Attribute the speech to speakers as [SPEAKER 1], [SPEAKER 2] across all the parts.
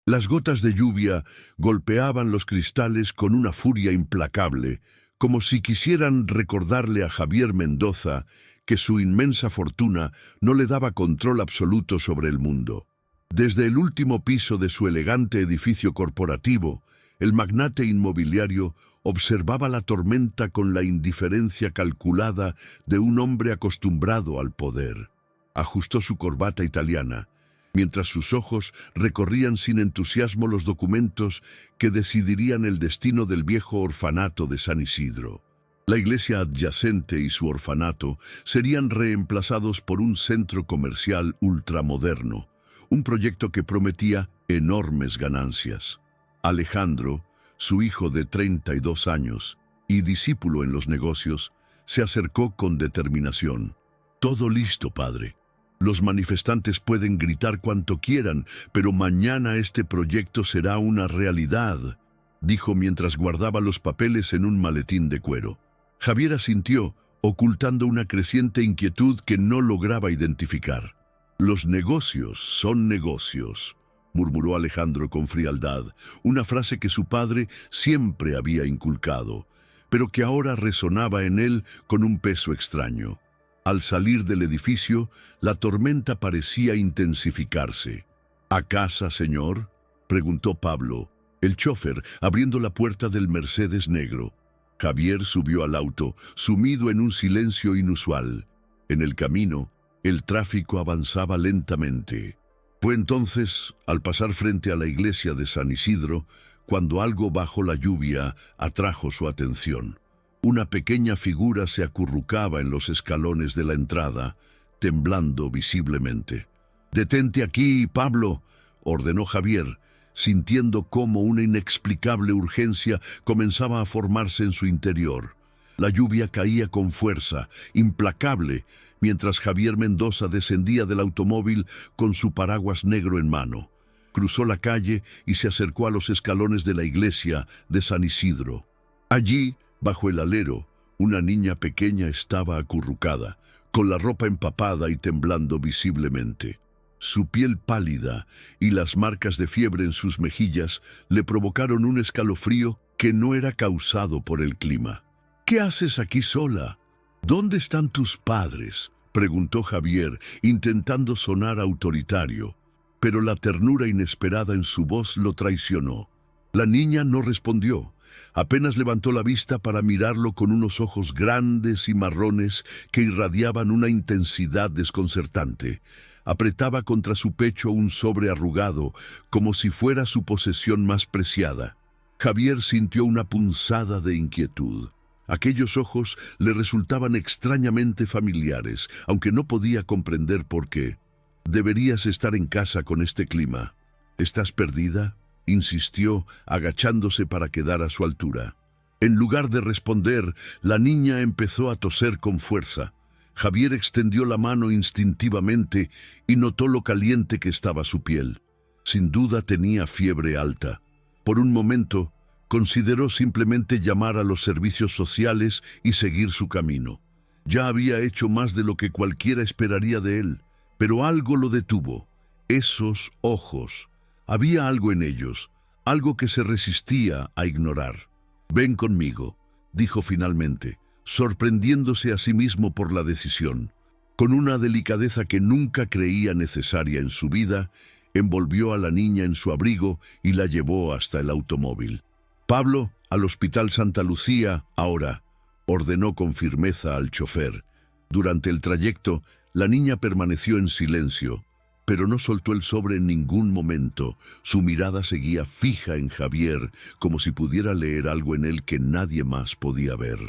[SPEAKER 1] Las gotas de lluvia golpeaban los cristales con una furia implacable, como si quisieran recordarle a Javier Mendoza que su inmensa fortuna no le daba control absoluto sobre el mundo. Desde el último piso de su elegante edificio corporativo, el magnate inmobiliario observaba la tormenta con la indiferencia calculada de un hombre acostumbrado al poder. Ajustó su corbata italiana, mientras sus ojos recorrían sin entusiasmo los documentos que decidirían el destino del viejo orfanato de San Isidro. La iglesia adyacente y su orfanato serían reemplazados por un centro comercial ultramoderno, un proyecto que prometía enormes ganancias. Alejandro, su hijo de 32 años y discípulo en los negocios, se acercó con determinación. «Todo listo, padre. Los manifestantes pueden gritar cuanto quieran, pero mañana este proyecto será una realidad», dijo mientras guardaba los papeles en un maletín de cuero. Javier asintió, ocultando una creciente inquietud que no lograba identificar. «Los negocios son negocios», murmuró Alejandro con frialdad, una frase que su padre siempre había inculcado, pero que ahora resonaba en él con un peso extraño. Al salir del edificio, la tormenta parecía intensificarse. «¿A casa, señor?», preguntó Pablo, el chófer, abriendo la puerta del Mercedes negro. Javier subió al auto, sumido en un silencio inusual. En el camino, el tráfico avanzaba lentamente. Fue entonces, al pasar frente a la iglesia de San Isidro, cuando algo bajo la lluvia atrajo su atención. Una pequeña figura se acurrucaba en los escalones de la entrada, temblando visiblemente. «Detente aquí, Pablo», ordenó Javier, sintiendo cómo una inexplicable urgencia comenzaba a formarse en su interior. La lluvia caía con fuerza, implacable, mientras Javier Mendoza descendía del automóvil con su paraguas negro en mano. Cruzó la calle y se acercó a los escalones de la iglesia de San Isidro. Allí, bajo el alero, una niña pequeña estaba acurrucada, con la ropa empapada y temblando visiblemente. Su piel pálida y las marcas de fiebre en sus mejillas le provocaron un escalofrío que no era causado por el clima. «¿Qué haces aquí sola? ¿Dónde están tus padres?», preguntó Javier, intentando sonar autoritario, pero la ternura inesperada en su voz lo traicionó. La niña no respondió. Apenas levantó la vista para mirarlo con unos ojos grandes y marrones que irradiaban una intensidad desconcertante. Apretaba contra su pecho un sobre arrugado, como si fuera su posesión más preciada. Javier sintió una punzada de inquietud. Aquellos ojos le resultaban extrañamente familiares, aunque no podía comprender por qué. «Deberías estar en casa con este clima. ¿Estás perdida?», insistió, agachándose para quedar a su altura. En lugar de responder, la niña empezó a toser con fuerza. Javier extendió la mano instintivamente y notó lo caliente que estaba su piel. Sin duda tenía fiebre alta. Por un momento, consideró simplemente llamar a los servicios sociales y seguir su camino. Ya había hecho más de lo que cualquiera esperaría de él, pero algo lo detuvo. Esos ojos. Había algo en ellos, algo que se resistía a ignorar. «Ven conmigo», dijo finalmente, sorprendiéndose a sí mismo por la decisión. Con una delicadeza que nunca creía necesaria en su vida, envolvió a la niña en su abrigo y la llevó hasta el automóvil. «Pablo, al Hospital Santa Lucía, ahora», ordenó con firmeza al chofer. Durante el trayecto, la niña permaneció en silencio, pero no soltó el sobre en ningún momento. Su mirada seguía fija en Javier, como si pudiera leer algo en él que nadie más podía ver.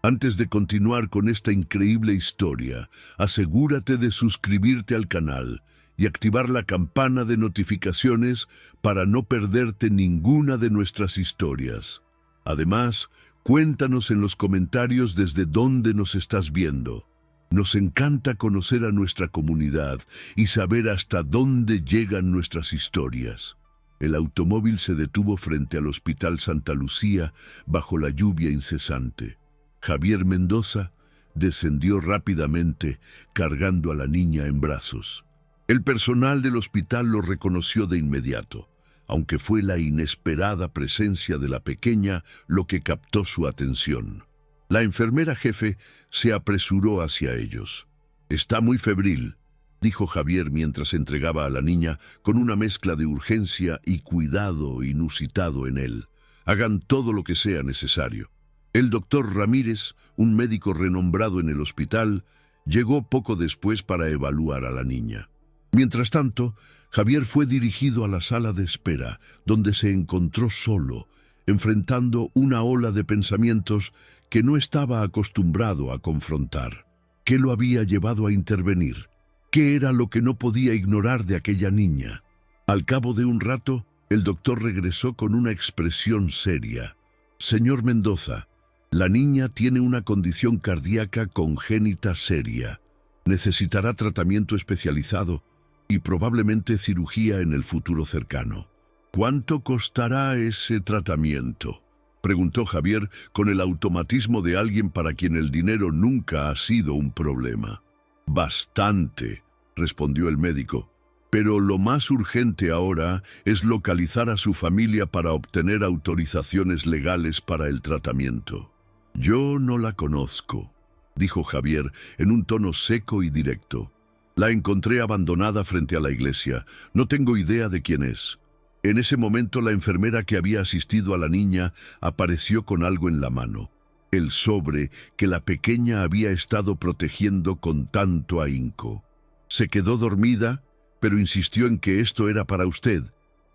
[SPEAKER 1] Antes de continuar con esta increíble historia, asegúrate de suscribirte al canal y activar la campana de notificaciones para no perderte ninguna de nuestras historias. Además, cuéntanos en los comentarios desde dónde nos estás viendo. Nos encanta conocer a nuestra comunidad y saber hasta dónde llegan nuestras historias. El automóvil se detuvo frente al Hospital Santa Lucía bajo la lluvia incesante. Javier Mendoza descendió rápidamente, cargando a la niña en brazos. El personal del hospital lo reconoció de inmediato. aunque fue la inesperada presencia de la pequeña lo que captó su atención. La enfermera jefe se apresuró hacia ellos. «Está muy febril», dijo Javier mientras entregaba a la niña con una mezcla de urgencia y cuidado inusitado en él. «Hagan todo lo que sea necesario». El doctor Ramírez, un médico renombrado en el hospital, llegó poco después para evaluar a la niña. Mientras tanto, Javier fue dirigido a la sala de espera, donde se encontró solo, enfrentando una ola de pensamientos que no estaba acostumbrado a confrontar. ¿Qué lo había llevado a intervenir? ¿Qué era lo que no podía ignorar de aquella niña? Al cabo de un rato, el doctor regresó con una expresión seria. «Señor Mendoza, la niña tiene una condición cardíaca congénita seria. Necesitará tratamiento especializado y probablemente cirugía en el futuro cercano». «¿Cuánto costará ese tratamiento?», preguntó Javier con el automatismo de alguien para quien el dinero nunca ha sido un problema. «Bastante», respondió el médico, «pero lo más urgente ahora es localizar a su familia para obtener autorizaciones legales para el tratamiento». «Yo no la conozco», dijo Javier en un tono seco y directo. «La encontré abandonada frente a la iglesia. No tengo idea de quién es». En ese momento la enfermera que había asistido a la niña apareció con algo en la mano. El sobre que la pequeña había estado protegiendo con tanto ahínco. «Se quedó dormida, pero insistió en que esto era para usted»,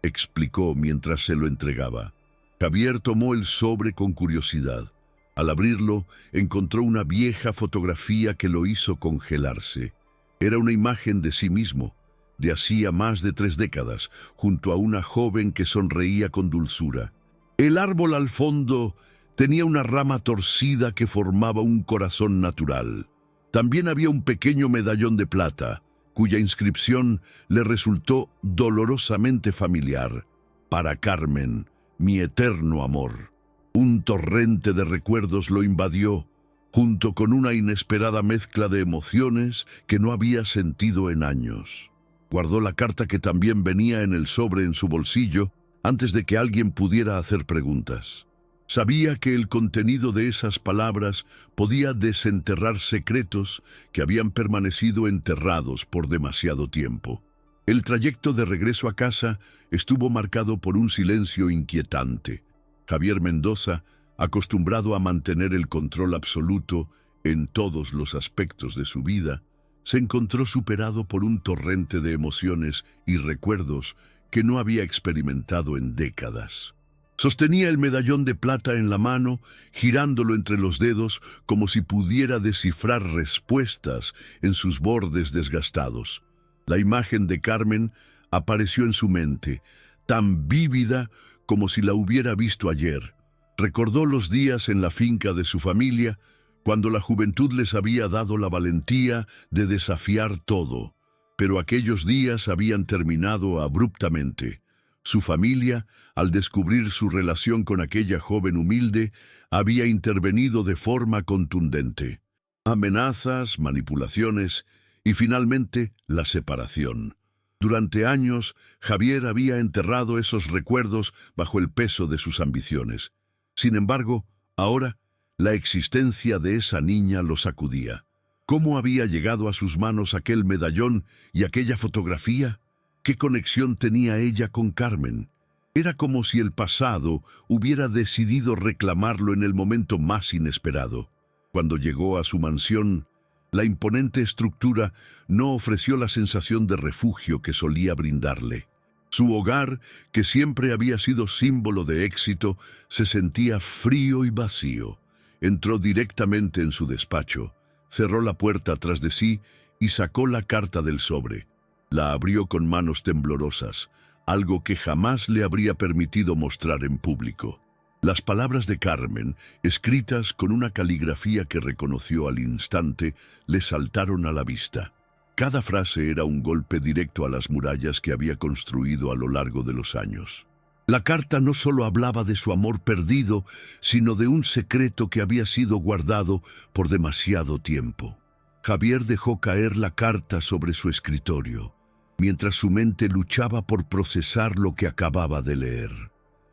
[SPEAKER 1] explicó mientras se lo entregaba. Javier tomó el sobre con curiosidad. Al abrirlo, encontró una vieja fotografía que lo hizo congelarse. Era una imagen de sí mismo, de hacía más de 3 décadas, junto a una joven que sonreía con dulzura. El árbol al fondo tenía una rama torcida que formaba un corazón natural. También había un pequeño medallón de plata, cuya inscripción le resultó dolorosamente familiar. «Para Carmen, mi eterno amor». Un torrente de recuerdos lo invadió, junto con una inesperada mezcla de emociones que no había sentido en años. Guardó la carta que también venía en el sobre en su bolsillo antes de que alguien pudiera hacer preguntas. Sabía que el contenido de esas palabras podía desenterrar secretos que habían permanecido enterrados por demasiado tiempo. El trayecto de regreso a casa estuvo marcado por un silencio inquietante. Javier Mendoza, acostumbrado a mantener el control absoluto en todos los aspectos de su vida, se encontró superado por un torrente de emociones y recuerdos que no había experimentado en décadas. Sostenía el medallón de plata en la mano, girándolo entre los dedos como si pudiera descifrar respuestas en sus bordes desgastados. La imagen de Carmen apareció en su mente, tan vívida como si la hubiera visto ayer. Recordó los días en la finca de su familia, cuando la juventud les había dado la valentía de desafiar todo, pero aquellos días habían terminado abruptamente. Su familia, al descubrir su relación con aquella joven humilde, había intervenido de forma contundente. Amenazas, manipulaciones y finalmente la separación. Durante años, Javier había enterrado esos recuerdos bajo el peso de sus ambiciones. Sin embargo, ahora, la existencia de esa niña lo sacudía. ¿Cómo había llegado a sus manos aquel medallón y aquella fotografía? ¿Qué conexión tenía ella con Carmen? Era como si el pasado hubiera decidido reclamarlo en el momento más inesperado. Cuando llegó a su mansión, la imponente estructura no ofreció la sensación de refugio que solía brindarle. Su hogar, que siempre había sido símbolo de éxito, se sentía frío y vacío. Entró directamente en su despacho, cerró la puerta tras de sí y sacó la carta del sobre. La abrió con manos temblorosas, algo que jamás le habría permitido mostrar en público. Las palabras de Carmen, escritas con una caligrafía que reconoció al instante, le saltaron a la vista. Cada frase era un golpe directo a las murallas que había construido a lo largo de los años. La carta no solo hablaba de su amor perdido, sino de un secreto que había sido guardado por demasiado tiempo. Javier dejó caer la carta sobre su escritorio. mientras su mente luchaba por procesar lo que acababa de leer.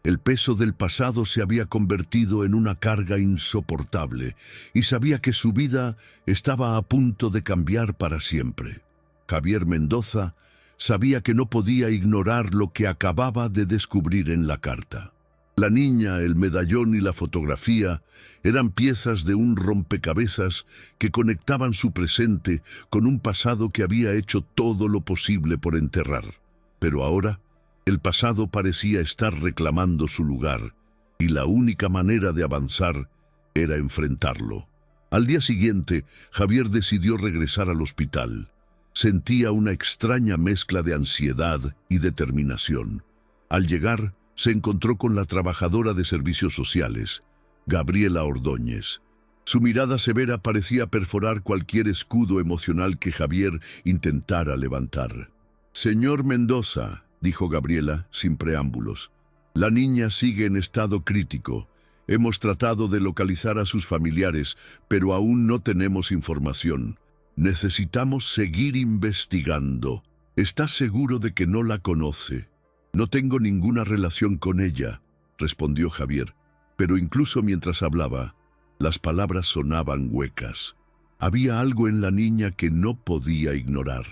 [SPEAKER 1] El peso del pasado se había convertido en una carga insoportable y sabía que su vida estaba a punto de cambiar para siempre. Javier Mendoza sabía que no podía ignorar lo que acababa de descubrir en la carta. La niña, el medallón y la fotografía eran piezas de un rompecabezas que conectaban su presente con un pasado que había hecho todo lo posible por enterrar. Pero ahora, el pasado parecía estar reclamando su lugar, y la única manera de avanzar era enfrentarlo. Al día siguiente, Javier decidió regresar al hospital. Sentía una extraña mezcla de ansiedad y determinación. Al llegar, se encontró con la trabajadora de servicios sociales, Gabriela Ordóñez. Su mirada severa parecía perforar cualquier escudo emocional que Javier intentara levantar. «Señor Mendoza», dijo Gabriela, sin preámbulos, «la niña sigue en estado crítico. Hemos tratado de localizar a sus familiares, pero aún no tenemos información. Necesitamos seguir investigando. ¿Está seguro de que no la conoce?» «No tengo ninguna relación con ella», respondió Javier, pero incluso mientras hablaba, las palabras sonaban huecas. Había algo en la niña que no podía ignorar.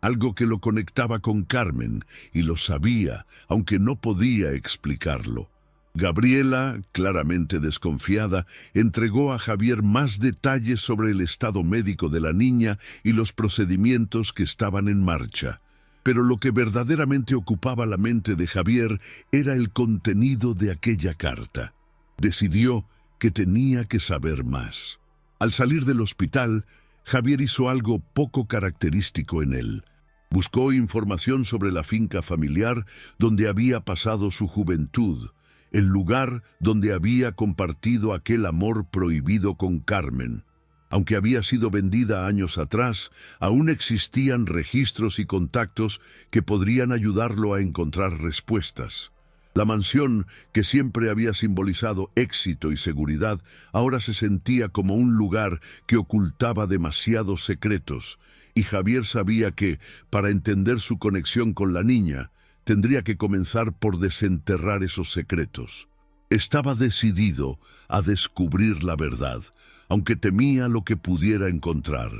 [SPEAKER 1] Algo que lo conectaba con Carmen, y lo sabía, aunque no podía explicarlo. Gabriela, claramente desconfiada, entregó a Javier más detalles sobre el estado médico de la niña y los procedimientos que estaban en marcha. Pero lo que verdaderamente ocupaba la mente de Javier era el contenido de aquella carta. Decidió que tenía que saber más. Al salir del hospital, Javier hizo algo poco característico en él. Buscó información sobre la finca familiar donde había pasado su juventud, el lugar donde había compartido aquel amor prohibido con Carmen. Aunque había sido vendida años atrás, aún existían registros y contactos que podrían ayudarlo a encontrar respuestas. La mansión, que siempre había simbolizado éxito y seguridad, ahora se sentía como un lugar que ocultaba demasiados secretos, y Javier sabía que, para entender su conexión con la niña, tendría que comenzar por desenterrar esos secretos. Estaba decidido a descubrir la verdad, aunque temía lo que pudiera encontrar.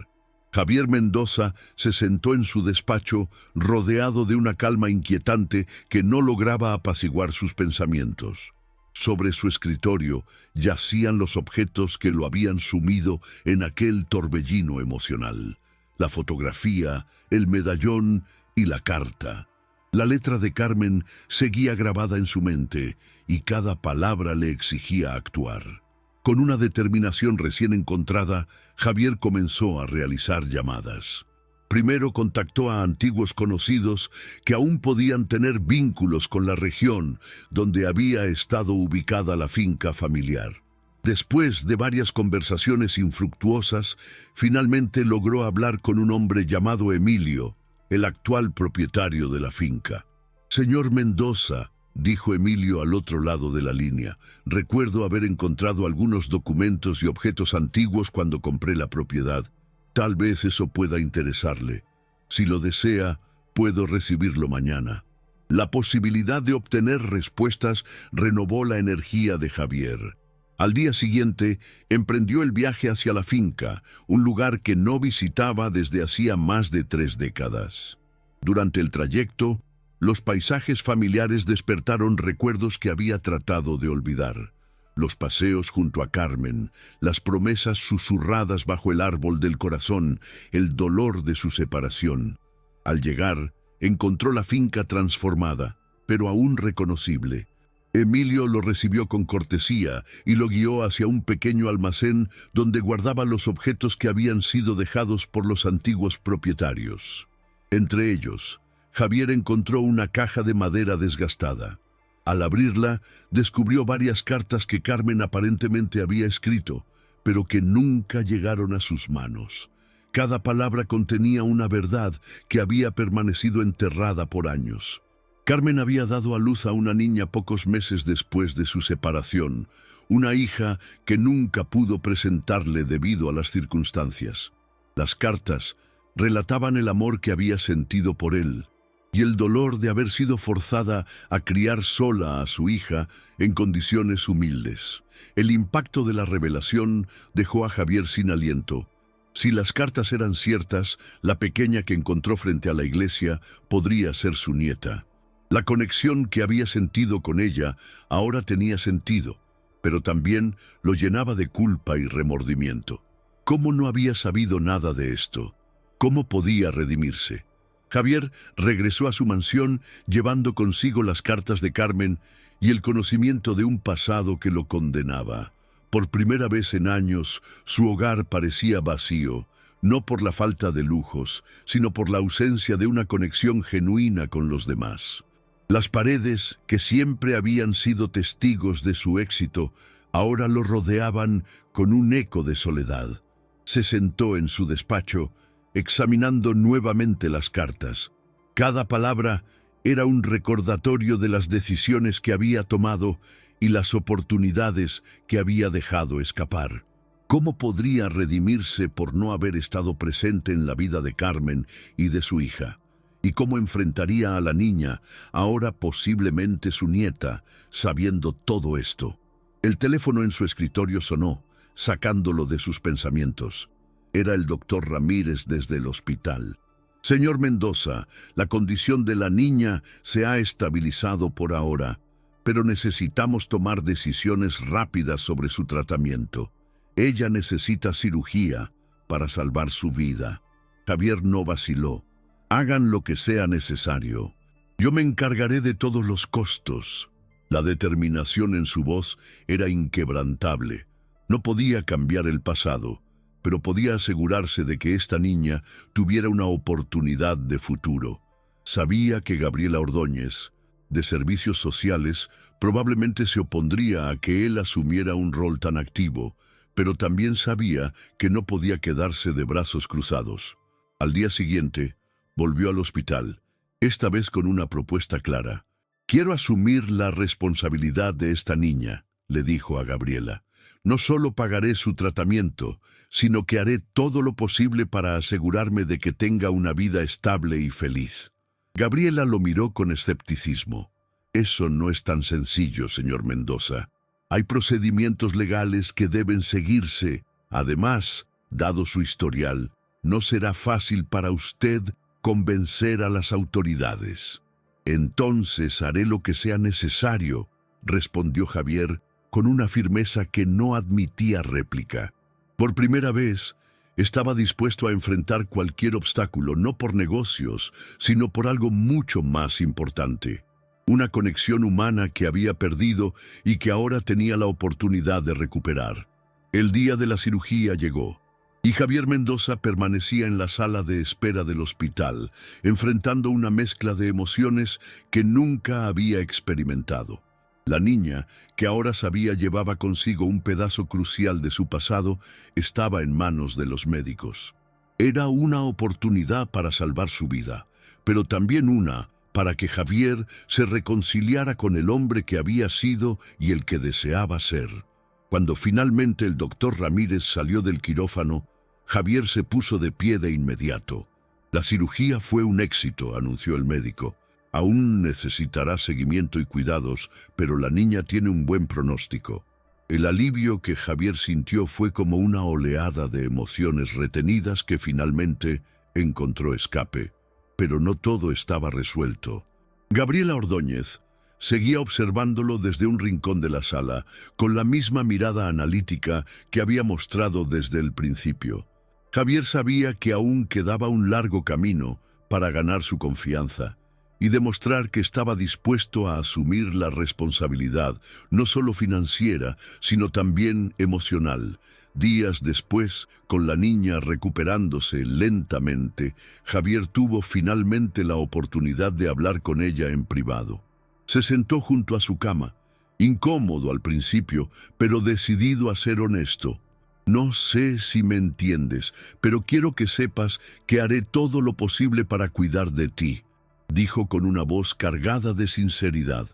[SPEAKER 1] Javier Mendoza se sentó en su despacho, rodeado de una calma inquietante que no lograba apaciguar sus pensamientos. Sobre su escritorio yacían los objetos que lo habían sumido en aquel torbellino emocional: la fotografía, el medallón y la carta. La letra de Carmen seguía grabada en su mente, y cada palabra le exigía actuar. Con una determinación recién encontrada, Javier comenzó a realizar llamadas. Primero contactó a antiguos conocidos que aún podían tener vínculos con la región donde había estado ubicada la finca familiar. Después de varias conversaciones infructuosas, finalmente logró hablar con un hombre llamado Emilio, el actual propietario de la finca. «Señor Mendoza», dijo Emilio al otro lado de la línea, «recuerdo haber encontrado algunos documentos y objetos antiguos cuando compré la propiedad. Tal vez eso pueda interesarle. Si lo desea, puedo recibirlo mañana». La posibilidad de obtener respuestas renovó la energía de Javier. Al día siguiente, emprendió el viaje hacia la finca, un lugar que no visitaba desde hacía más de 3 décadas. Durante el trayecto, los paisajes familiares despertaron recuerdos que había tratado de olvidar. Los paseos junto a Carmen, las promesas susurradas bajo el árbol del corazón, el dolor de su separación. Al llegar, encontró la finca transformada, pero aún reconocible. Emilio lo recibió con cortesía y lo guió hacia un pequeño almacén donde guardaba los objetos que habían sido dejados por los antiguos propietarios. Entre ellos, Javier encontró una caja de madera desgastada. Al abrirla, descubrió varias cartas que Carmen aparentemente había escrito, pero que nunca llegaron a sus manos. Cada palabra contenía una verdad que había permanecido enterrada por años. Carmen había dado a luz a una niña pocos meses después de su separación, una hija que nunca pudo presentarle debido a las circunstancias. Las cartas relataban el amor que había sentido por él y el dolor de haber sido forzada a criar sola a su hija en condiciones humildes. El impacto de la revelación dejó a Javier sin aliento. Si las cartas eran ciertas, la pequeña que encontró frente a la iglesia podría ser su nieta. La conexión que había sentido con ella ahora tenía sentido, pero también lo llenaba de culpa y remordimiento. ¿Cómo no había sabido nada de esto? ¿Cómo podía redimirse? Javier regresó a su mansión llevando consigo las cartas de Carmen y el conocimiento de un pasado que lo condenaba. Por primera vez en años, su hogar parecía vacío, no por la falta de lujos, sino por la ausencia de una conexión genuina con los demás. Las paredes, que siempre habían sido testigos de su éxito, ahora lo rodeaban con un eco de soledad. Se sentó en su despacho, examinando nuevamente las cartas. Cada palabra era un recordatorio de las decisiones que había tomado y las oportunidades que había dejado escapar. ¿Cómo podría redimirse por no haber estado presente en la vida de Carmen y de su hija? ¿Y cómo enfrentaría a la niña, ahora posiblemente su nieta, sabiendo todo esto? El teléfono en su escritorio sonó, sacándolo de sus pensamientos. Era el doctor Ramírez desde el hospital. Señor Mendoza, la condición de la niña se ha estabilizado por ahora, pero necesitamos tomar decisiones rápidas sobre su tratamiento. Ella necesita cirugía para salvar su vida. Javier no vaciló. Hagan lo que sea necesario. Yo me encargaré de todos los costos. La determinación en su voz era inquebrantable. No podía cambiar el pasado, pero podía asegurarse de que esta niña tuviera una oportunidad de futuro. Sabía que Gabriela Ordóñez, de Servicios Sociales, probablemente se opondría a que él asumiera un rol tan activo, pero también sabía que no podía quedarse de brazos cruzados. Al día siguiente, volvió al hospital, esta vez con una propuesta clara. «Quiero asumir la responsabilidad de esta niña», le dijo a Gabriela. «No solo pagaré su tratamiento, sino que haré todo lo posible para asegurarme de que tenga una vida estable y feliz». Gabriela lo miró con escepticismo. «Eso no es tan sencillo, señor Mendoza. Hay procedimientos legales que deben seguirse. Además, dado su historial, no será fácil para usted convencer a las autoridades». «Entonces haré lo que sea necesario», respondió Javier con una firmeza que no admitía réplica. Por primera vez, estaba dispuesto a enfrentar cualquier obstáculo, no por negocios, sino por algo mucho más importante. Una conexión humana que había perdido y que ahora tenía la oportunidad de recuperar. El día de la cirugía llegó, y Javier Mendoza permanecía en la sala de espera del hospital, enfrentando una mezcla de emociones que nunca había experimentado. La niña, que ahora sabía llevaba consigo un pedazo crucial de su pasado, estaba en manos de los médicos. Era una oportunidad para salvar su vida, pero también una para que Javier se reconciliara con el hombre que había sido y el que deseaba ser. Cuando finalmente el doctor Ramírez salió del quirófano, Javier se puso de pie de inmediato. «La cirugía fue un éxito», anunció el médico. «Aún necesitará seguimiento y cuidados, pero la niña tiene un buen pronóstico». El alivio que Javier sintió fue como una oleada de emociones retenidas que finalmente encontró escape. Pero no todo estaba resuelto. Gabriela Ordóñez seguía observándolo desde un rincón de la sala, con la misma mirada analítica que había mostrado desde el principio. Javier sabía que aún quedaba un largo camino para ganar su confianza y demostrar que estaba dispuesto a asumir la responsabilidad, no solo financiera, sino también emocional. Días después, con la niña recuperándose lentamente, Javier tuvo finalmente la oportunidad de hablar con ella en privado. Se sentó junto a su cama, incómodo al principio, pero decidido a ser honesto. «No sé si me entiendes, pero quiero que sepas que haré todo lo posible para cuidar de ti», dijo con una voz cargada de sinceridad.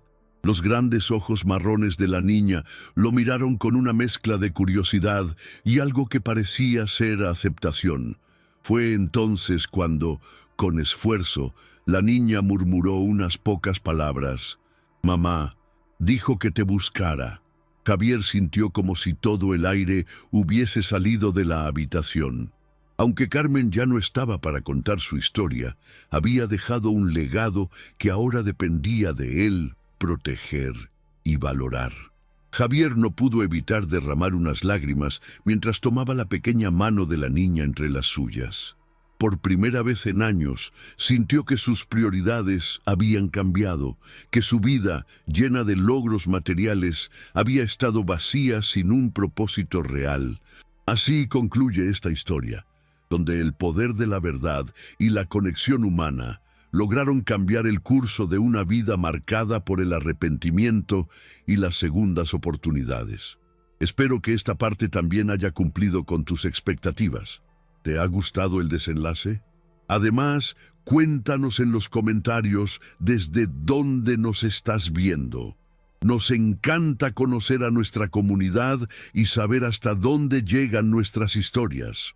[SPEAKER 1] Los grandes ojos marrones de la niña lo miraron con una mezcla de curiosidad y algo que parecía ser aceptación. Fue entonces cuando, con esfuerzo, la niña murmuró unas pocas palabras. «Mamá, dijo que te buscara». Javier sintió como si todo el aire hubiese salido de la habitación. Aunque Carmen ya no estaba para contar su historia, había dejado un legado que ahora dependía de él proteger y valorar. Javier no pudo evitar derramar unas lágrimas mientras tomaba la pequeña mano de la niña entre las suyas. Por primera vez en años, sintió que sus prioridades habían cambiado, que su vida, llena de logros materiales, había estado vacía sin un propósito real. Así concluye esta historia, donde el poder de la verdad y la conexión humana lograron cambiar el curso de una vida marcada por el arrepentimiento y las segundas oportunidades. Espero que esta parte también haya cumplido con tus expectativas. ¿Te ha gustado el desenlace? Además, cuéntanos en los comentarios desde dónde nos estás viendo. Nos encanta conocer a nuestra comunidad y saber hasta dónde llegan nuestras historias.